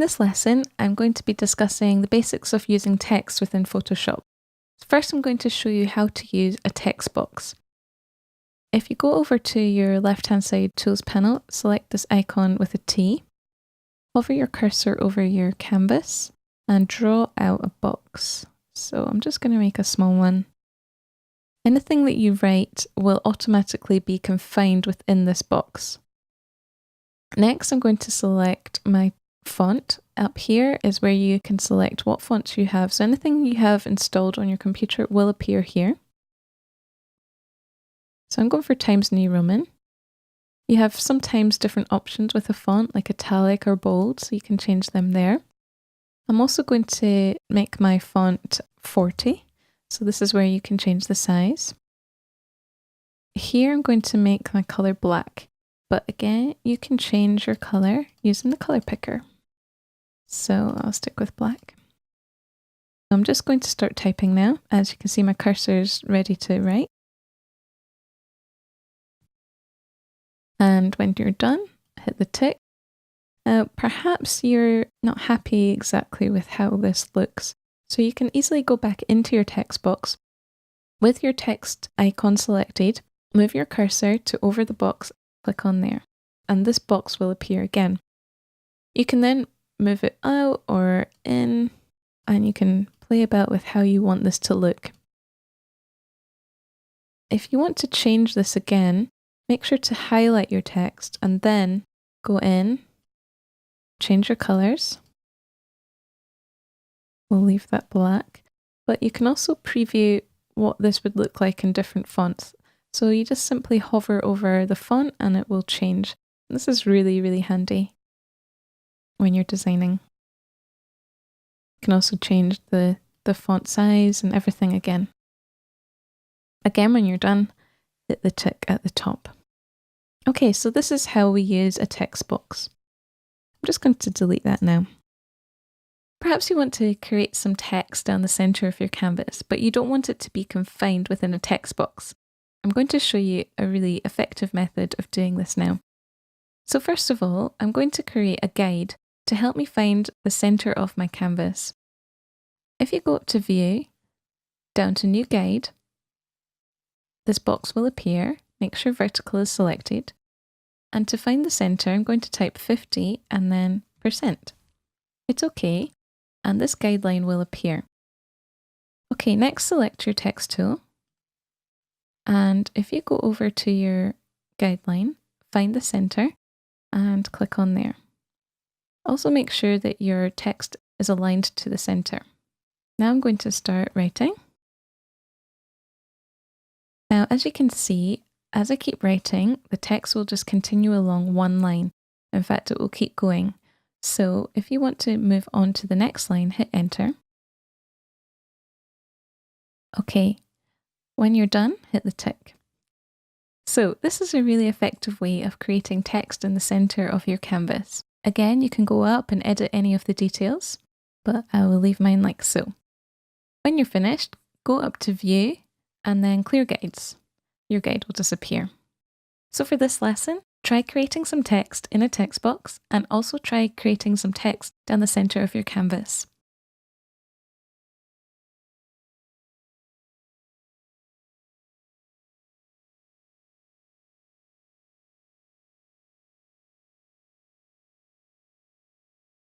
this lesson, I'm going to be discussing the basics of using text within Photoshop. First, I'm going to show you how to use a text box. If you go over to your left-hand side Tools panel, select this icon with a T, hover your cursor over your canvas, and draw out a box. So I'm just going to make a small one. Anything that you write will automatically be confined within this box. Next, I'm going to select my font. Up here is where you can select what fonts you have. So anything you have installed on your computer will appear here. So I'm going for Times New Roman. You have sometimes different options with a font like italic or bold, so you can change them there. I'm also going to make my font 40. So this is where you can change the size. Here I'm going to make my color black, but again, you can change your color using the color picker. So I'll stick with black. I'm just going to start typing now. As you can see, my cursor's ready to write. And when you're done, hit the tick. Perhaps you're not happy exactly with how this looks, so you can easily go back into your text box. With your text icon selected, move your cursor to over the box, click on there, and this box will appear again. You can then move it out or in, and you can play about with how you want this to look. If you want to change this again, make sure to highlight your text and then go in, change your colors. We'll leave that black, but you can also preview what this would look like in different fonts. So you just simply hover over the font and it will change. This is really, really handy when you're designing. You can also change the font size and everything again. Again, when you're done, hit the tick at the top. Okay, so this is how we use a text box. I'm just going to delete that now. Perhaps you want to create some text down the center of your canvas, but you don't want it to be confined within a text box. I'm going to show you a really effective method of doing this now. So first of all, I'm going to create a guide to help me find the center of my canvas. If you go up to View, down to New Guide, this box will appear. Make sure vertical is selected. And to find the center, I'm going to type 50 and then %. Hit OK, and this guideline will appear. Okay, next select your text tool. And if you go over to your guideline, find the center and click on there. Also make sure that your text is aligned to the center. Now I'm going to start writing. Now, as you can see, as I keep writing, the text will just continue along one line. In fact, it will keep going. So if you want to move on to the next line, hit enter. Okay, when you're done, hit the tick. So this is a really effective way of creating text in the center of your canvas. Again, you can go up and edit any of the details, but I will leave mine like so. When you're finished, go up to View and then Clear Guides. Your guide will disappear. So for this lesson, try creating some text in a text box and also try creating some text down the center of your canvas.